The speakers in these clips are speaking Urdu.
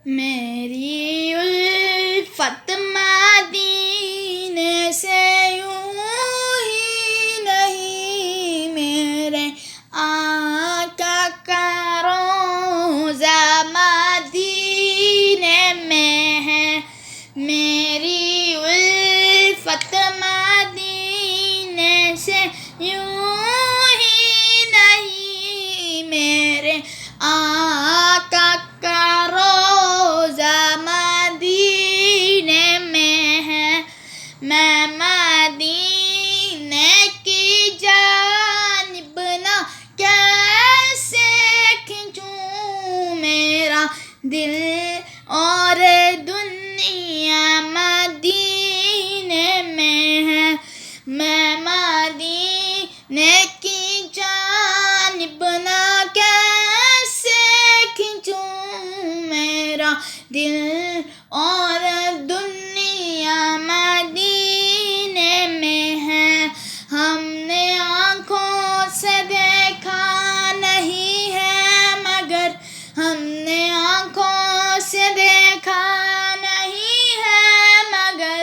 میری الفت مدینے سے یوں ہی نہیں، میرے آقا کا روضہ مدینے میں ہے۔ میری الفت مدینے سے یوں ہی نہیں، میرے آقا کا روضہ مدینے میں ہے۔ میں مدینے کی جانب نہ کیسے کھنچوں، میرا دل اور دنیا مدینے میں ہے۔ میں مدینے کی جانب نہ کیسے کھنچوں، میرا دل اور دنیا مدینے میں ہے۔ ہم نے آنکھوں سے دیکھا نہیں ہے مگر، ہم نے آنکھوں سے دیکھا نہیں ہے مگر،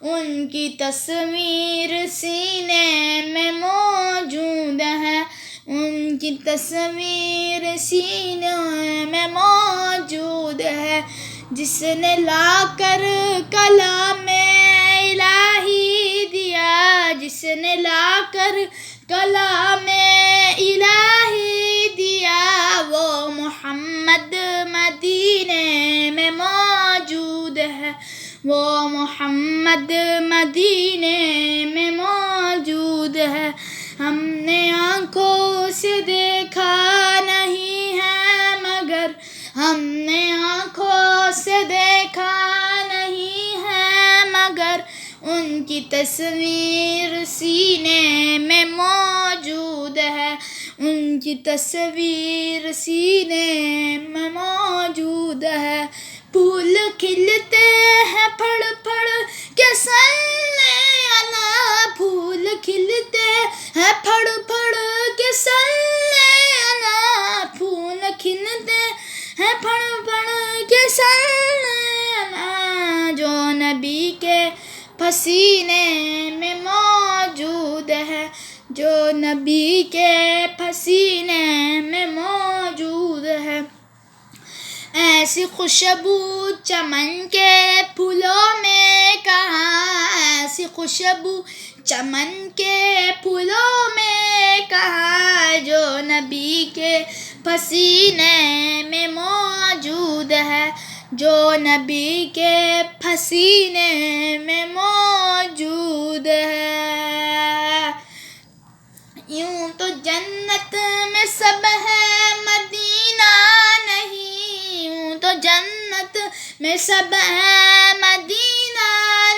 ان کی تصویر سینے میں موجود ہے، ان کی تصویر سینے میں موجود ہے۔ جس نے لا کر کلام الہی دیا، جس نے لا کر کلام الہی دیا، وہ محمد مدینے میں موجود ہے، وہ محمد مدینے میں موجود ہے۔ ہم نے آنکھوں سے دیکھا نہیں ہے مگر، ہم نے آنکھوں سے دیکھا نہیں ہے مگر، ان کی تصویر سینے میں موجود ہے، ان کی تصویر سینے میں موجود ہے۔ پھول کھلتے ہیں پھڑ پھڑ کے صلی علی، پھول کھلتے ہیں پھڑ پھڑ کے صلی علی، پھول کھلتے ہیں پھڑ پھڑ کے صلی علی، جو نبی کے پسینے میں موجود ہے، جو نبی کے پسینے میں موجود ہے۔ ایسی خوشبو چمن کے پھولوں میں کہاں، ایسی خوشبو چمن کے پھولوں میں کہاں، جو نبی کے پسینے میں موجود ہے، جو نبی کے پسینے میں موجود ہے۔ یوں تو جنت میں سب ہے مدینہ نہیں، یوں تو جنت میں سب ہے مدینہ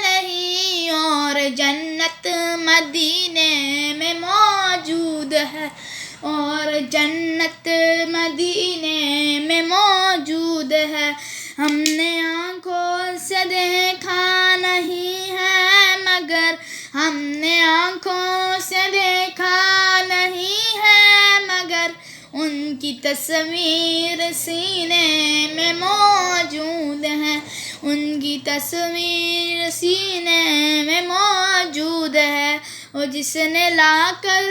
نہیں، اور جنت مدینے میں موجود ہے، اور جنت مدینے میں موجود ہے۔ ہم نے آنکھوں سے دیکھا نہیں ہے مگر، ہم نے آنکھوں سے دیکھا نہیں ہے مگر، ان کی تصویر سینے میں موجود ہے، ان کی تصویر سینے میں موجود ہے۔ وہ جس نے لا کر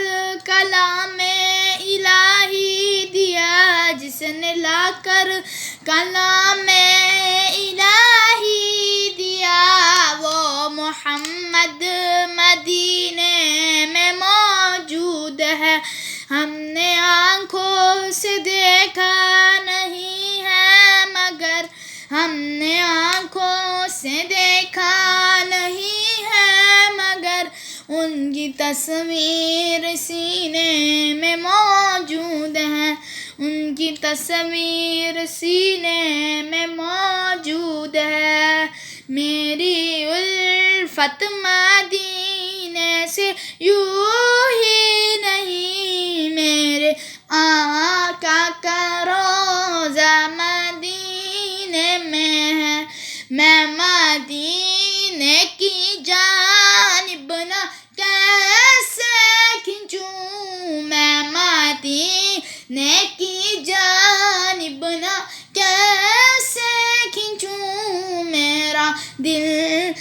کلام الہی دیا، جس نے لا کر کلام الہی دیا، وہ محمد مدینے میں موجود ہے۔ ہم نے آنکھوں سے دیکھا نہیں ہے مگر، ہم نے آنکھوں سے دیکھا نہیں ہے مگر، ان کی تصویر سینے میں موجود ہے، ان کی تصویر سینے میں موجود ہے۔ میری الفت مدینے سے یوں ہی نہیں، میرے آقا کا روضہ مدینے میں ہے۔ میں مدینے کی جانب نہ کیسے کھنچوں، میں مدینے کی جانب نہ کیسے کھنچوں۔ دل